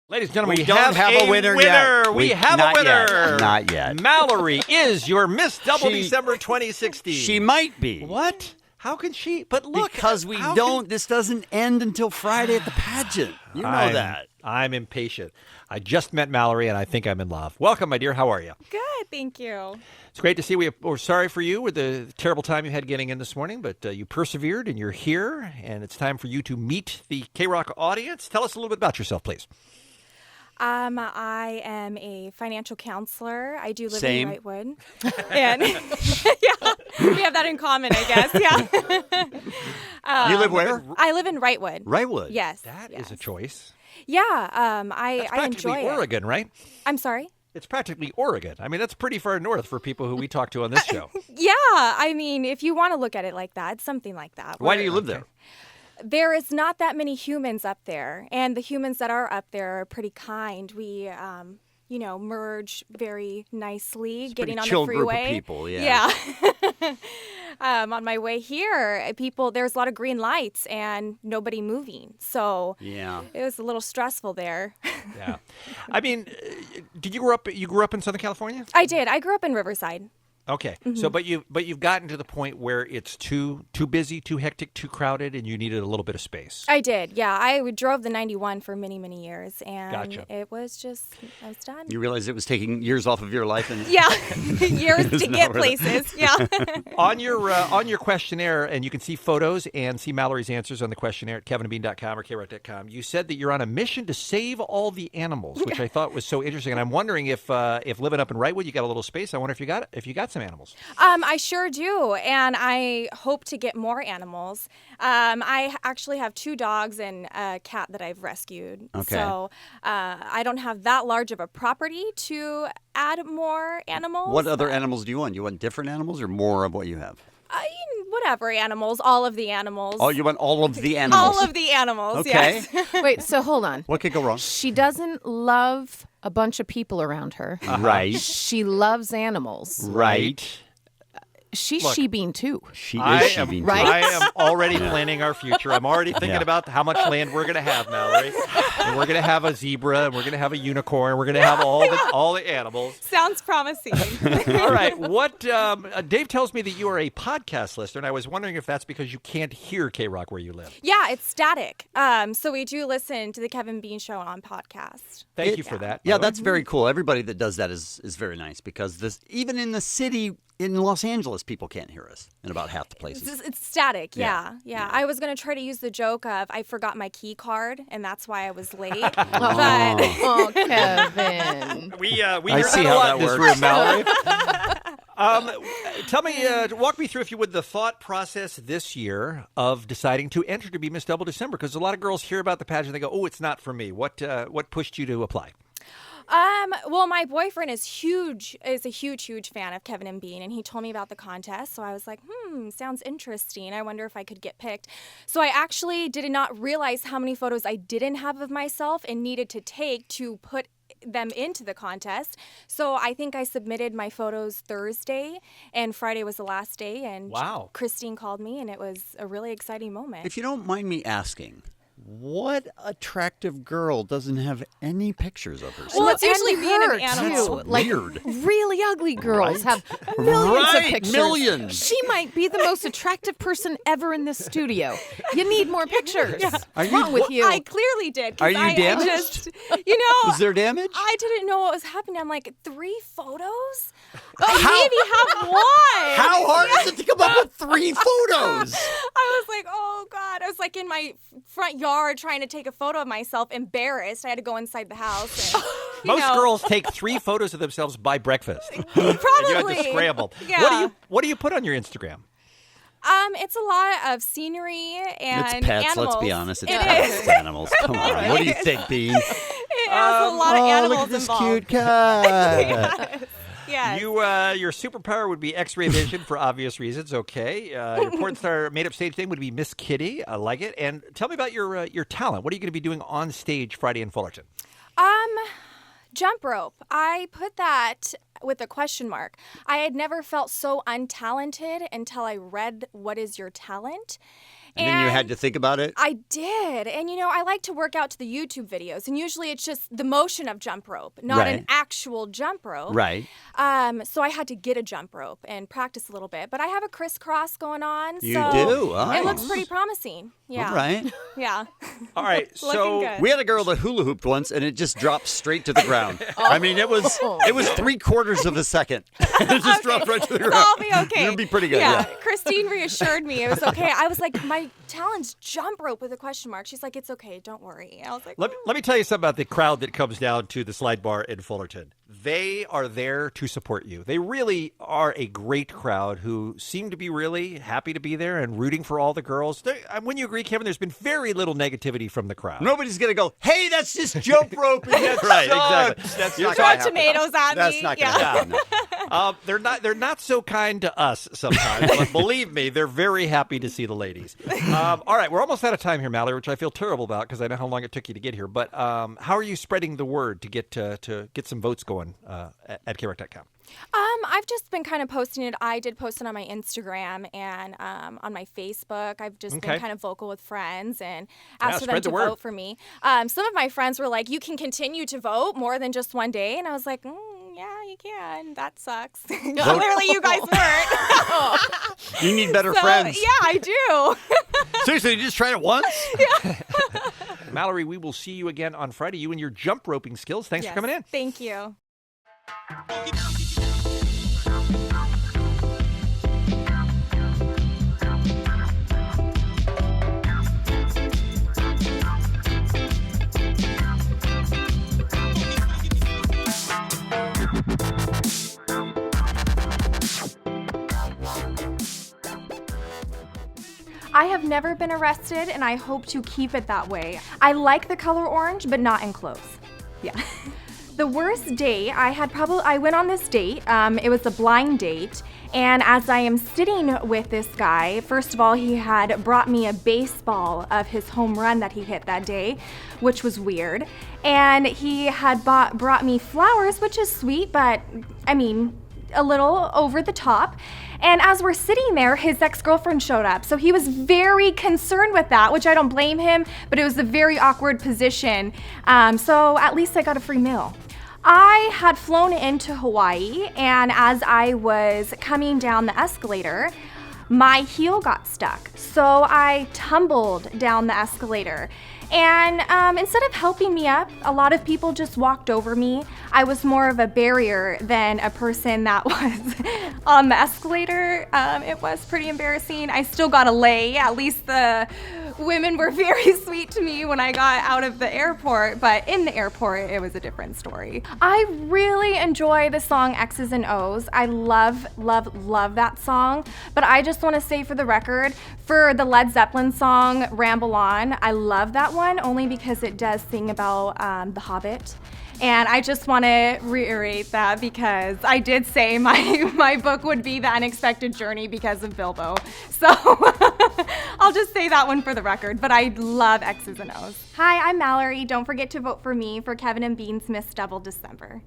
Ladies and gentlemen, we don't have a winner yet. We have a winner. Not yet. Mallory is your Miss Double D-cember 2016. She might be. What? How can she? But look. Because this doesn't end until Friday at the pageant. You know that. I'm impatient. I just met Mallory, and I think I'm in love. Welcome, my dear. How are you? Good, thank you. It's great to see. We're sorry for you with the terrible time you had getting in this morning, but you persevered, and you're here, and it's time for you to meet the KROQ audience. Tell us a little bit about yourself, please. I am a financial counselor. I do live Same. in Wrightwood. And yeah, we have that in common, I guess. Yeah. You live where? I live in Wrightwood. Wrightwood. Yes. That is a choice. Yeah, That's I practically enjoy it. Oregon, right? I'm sorry? It's practically Oregon. I mean, that's pretty far north for people who we talk to on this show. Yeah, I mean, if you want to look at it like that, it's something like that. Why do you live there? There is not that many humans up there, and the humans that are up there are pretty kind. We, merge very nicely, It's a getting on pretty chill the freeway. group of people, yeah. On my way here, there's a lot of green lights and nobody moving, so Yeah. it was a little stressful there. Yeah. I mean, did you grew up in Southern California? I did. I grew up in Riverside. Okay. Mm-hmm. So, but you've gotten to the point where it's too busy, too hectic, too crowded, and you needed a little bit of space. I did. Yeah, I drove the 91 for many, many years, and Gotcha. it was just I was done. You realize it was taking years off of your life, and Yeah, years to Isn't get that worth places. Yeah. On your questionnaire, and you can see photos and see Mallory's answers on the questionnaire at kevinandbean.com or KROQ.com. You said that you're on a mission to save all the animals, which I thought was so interesting. And I'm wondering if living up in Wrightwood, you got a little space. I wonder if you got some animals. I sure do, and I hope to get more animals. I actually have 2 dogs and a cat that I've rescued. Okay. So I don't have that large of a property to add more animals. what other animals do you want? You want different animals or more of what you have? Whatever animals, all of the animals. Oh, you want all of the animals? All of the animals, Okay. yes. Wait, so hold on. What could go wrong? She doesn't love a bunch of people around her. Right. She loves animals. Right. She's Look, she-bean too. She I is am, she right? I am already planning our future. I'm already thinking Yeah. about how much land we're going to have, Mallory. And we're going to have a zebra, and we're going to have a unicorn. We're going to have all the animals. Sounds promising. All right. What Dave tells me that you are a podcast listener, and I was wondering if that's because you can't hear KROQ where you live. Yeah, it's static. So we do listen to the Kevin Bean Show on podcast. Thank you for that. Yeah, by the way. that's very cool. Everybody that does that is very nice because even in the city in Los Angeles, people can't hear us in about half the places. It's static, Yeah. yeah. I was going to try to use the joke of I forgot my key card, and that's why I was late. But Oh, Kevin. We hear I see that a how lot that in this works. room, Mallory. Tell me, walk me through, if you would, the thought process this year of deciding to enter to be Miss Double D-cember, because a lot of girls hear about the pageant, they go, "Oh, it's not for me." What pushed you to apply? well, my boyfriend is a huge fan of Kevin and Bean, and he told me about the contest. So I was like, sounds interesting. I wonder if I could get picked. So I actually did not realize how many photos I didn't have of myself and needed to take to put them into the contest. So I think I submitted my photos Thursday, and Friday was the last day. And Wow. Christine called me, and it was a really exciting moment. If you don't mind me asking, what attractive girl doesn't have any pictures of herself? Well, it's usually and being an her, animal. too. Like, weird. really ugly girls Right? have millions of Right, pictures. millions. She might be the most attractive person ever in this studio. You need more pictures. What's wrong with you? I clearly did. 'Cause Are you damaged? I just, Was there damage? I didn't know what was happening. I'm like, 3 photos? How- I maybe have one. How hard is it to come up with 3 photos? I was like, oh, God. I was like in my front yard trying to take a photo of myself, embarrassed. I had to go inside the house. And, Most girls take 3 photos of themselves by breakfast. probably. And you have to scramble. Yeah. What do you put on your Instagram? It's a lot of scenery and It's pets, animals. let's be honest. It's It pets. is. It's animals. Come on. What do you think, Bean? It has a lot of animals look at this involved. cute cat. Yes. Your superpower would be X-ray vision for obvious reasons. Okay. Your porn star made-up stage name would be Miss Kitty. I like it. And tell me about your talent. What are you going to be doing on stage Friday in Fullerton? Jump rope. I put that with a question mark. I had never felt so untalented until I read What is Your Talent? And then you had to think about it? I did. And, I like to work out to the YouTube videos. And usually it's just the motion of jump rope, not an actual jump rope. Right. So I had to get a jump rope and practice a little bit. But I have a crisscross going on. You so do? Oh. It looks pretty promising. Yeah. All right. Yeah. All right. Looking So good. We had a girl that hula hooped once, and it just dropped straight to the ground. I mean, it was 3/4 of a second. It just dropped right to the ground. I'll be okay. You'll be pretty good. Yeah. Christine reassured me it was okay. I was like, my talent's jump rope with a question mark. She's like, it's okay. Don't worry. I was like, let me tell you something about the crowd that comes down to the slide bar in Fullerton. They are there to support you. They really are a great crowd who seem to be really happy to be there and rooting for all the girls. Wouldn't you agree, Kevin? There's been very little negativity from the crowd. Nobody's going to go, hey, that's just jump roping. That's Right, exactly. That's You're not throw gonna happen. tomatoes at That's me. not going to happen. They're not so kind to us sometimes, but believe me, they're very happy to see the ladies. All right, we're almost out of time here, Mallory, which I feel terrible about because I know how long it took you to get here. But how are you spreading the word to get some votes going at KROQ.com? I've just been kind of posting it. I did post it on my Instagram and on my Facebook. I've just been kind of vocal with friends and asked for them to vote for me. Some of my friends were like, you can continue to vote more than just one day. And I was like, yeah, you can. That sucks. Clearly you guys weren't. You need better friends. Yeah, I do. Seriously, you just tried it once? Mallory, we will see you again on Friday. You and your jump roping skills. Thanks for coming in. Thank you. I have never been arrested, and I hope to keep it that way. I like the color orange, but not in clothes. Yeah. The worst date, I went on this date. It was a blind date. And as I am sitting with this guy, first of all, he had brought me a baseball of his home run that he hit that day, which was weird. And he had brought me flowers, which is sweet, but I mean, a little over the top. And as we're sitting there, his ex-girlfriend showed up. So he was very concerned with that, which I don't blame him, but it was a very awkward position. So at least I got a free meal. I had flown into Hawaii, and as I was coming down the escalator, my heel got stuck. So I tumbled down the escalator. And instead of helping me up, a lot of people just walked over me. I was more of a barrier than a person that was on the escalator. It was pretty embarrassing. I still got a lay. At least the women were very sweet to me when I got out of the airport, but in the airport, it was a different story. I really enjoy the song X's and O's. I love, love, love that song, but I just want to say for the record, for the Led Zeppelin song Ramble On, I love that one only because it does sing about the Hobbit. And I just want to reiterate that because I did say my book would be The Unexpected Journey because of Bilbo. So I'll just say that one for the record, but I love X's and O's. Hi, I'm Mallory. Don't forget to vote for me for Kevin and Bean's Miss Double D-cember.